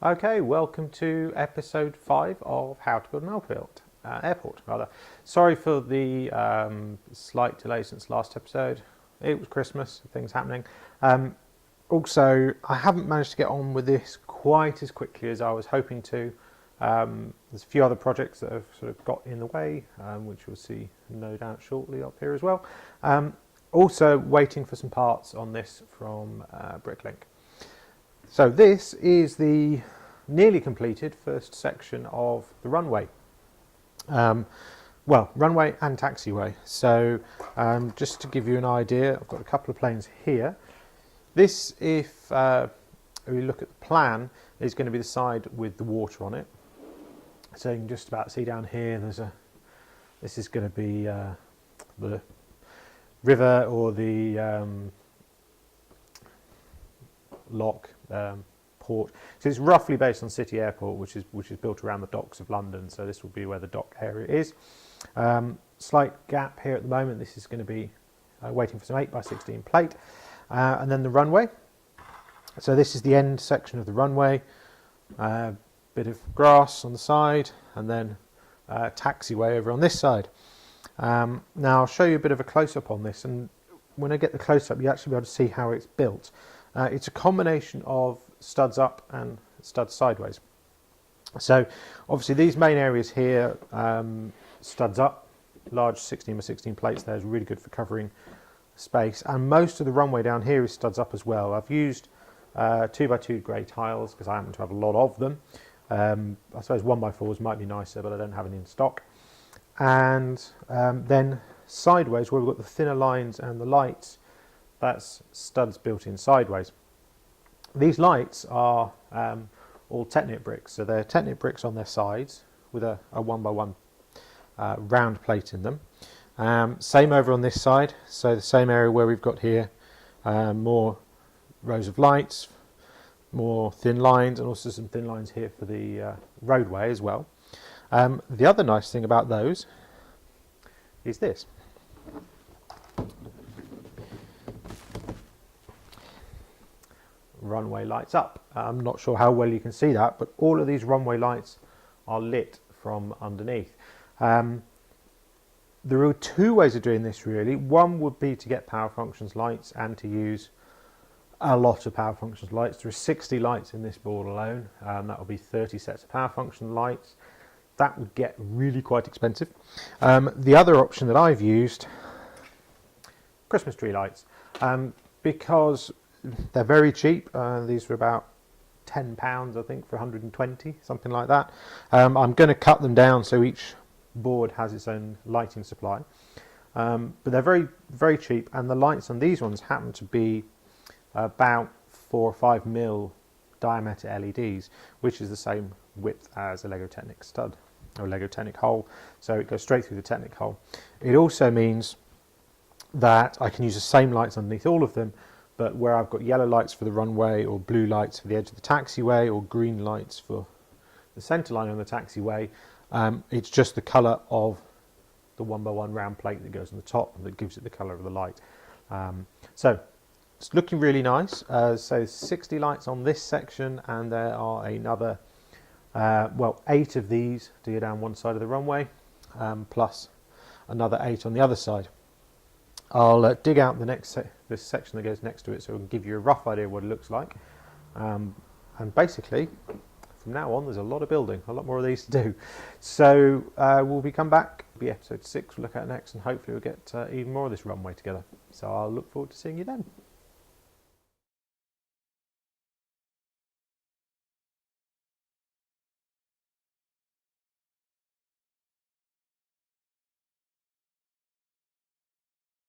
Okay, welcome to episode 5 of How to Build an Airport. Sorry for the slight delay since last episode. It was Christmas, things happening. Also, I haven't managed to get on with this quite as quickly as I was hoping to. There's a few other projects that have sort of got in the way, which you'll see no doubt shortly up here as well. Also, waiting for some parts on this from Bricklink. So this is the nearly completed first section of the runway. Runway and taxiway. So just to give you an idea, I've got a couple of planes here. This, if we look at the plan, is going to be the side with the water on it. So you can just about see down here, this is going to be the river or the lock port. So it's roughly based on City Airport, which is built around the docks of London. So this will be where the dock area is. Slight gap here at the moment. This is going to be waiting for some 8x16 plate, and then the runway. So this is the end section of the runway. Bit of grass on the side, and then taxiway over on this side. Now I'll show you a bit of a close-up on this, and when I get the close-up, you actually be able to see how it's built. It's a combination of studs up and studs sideways. So obviously these main areas here, studs up, large 16x16 plates there is really good for covering space, and most of the runway down here is studs up as well. I've used 2x2 grey tiles because I happen to have a lot of them. I suppose 1x4s might be nicer, but I don't have any in stock. And then sideways, where we've got the thinner lines and the lights, that's studs built in sideways. These lights are all Technic bricks, so they're Technic bricks on their sides with a 1x1 round plate in them. Same over on this side, so the same area where we've got here, more rows of lights, more thin lines, and also some thin lines here for the roadway as well. The other nice thing about those is this. Runway lights up. I'm not sure how well you can see that, but all of these runway lights are lit from underneath. There are two ways of doing this really. One would be to get power functions lights and to use a lot of power functions lights. There are 60 lights in this board alone. That will be 30 sets of power function lights. That would get really quite expensive. The other option that I've used, Christmas tree lights, because they're very cheap. These are about £10, I think, for 120, something like that. I'm going to cut them down so each board has its own lighting supply. But they're very, very cheap, and the lights on these ones happen to be about 4 or 5 mil diameter LEDs, which is the same width as a Lego Technic stud or Lego Technic hole. So it goes straight through the Technic hole. It also means that I can use the same lights underneath all of them, but where I've got yellow lights for the runway, or blue lights for the edge of the taxiway, or green lights for the centre line on the taxiway, it's just the colour of the 1x1 round plate that goes on the top that gives it the colour of the light. So it's looking really nice. So 60 lights on this section, and there are another 8 of these to go down one side of the runway, plus another 8 on the other side. I'll dig out this section that goes next to it, so I can give you a rough idea of what it looks like. And basically, from now on, there's a lot of building, a lot more of these to do. So we'll come back. It'll be episode 6 we'll look at next, and hopefully we'll get even more of this runway together. So I'll look forward to seeing you then.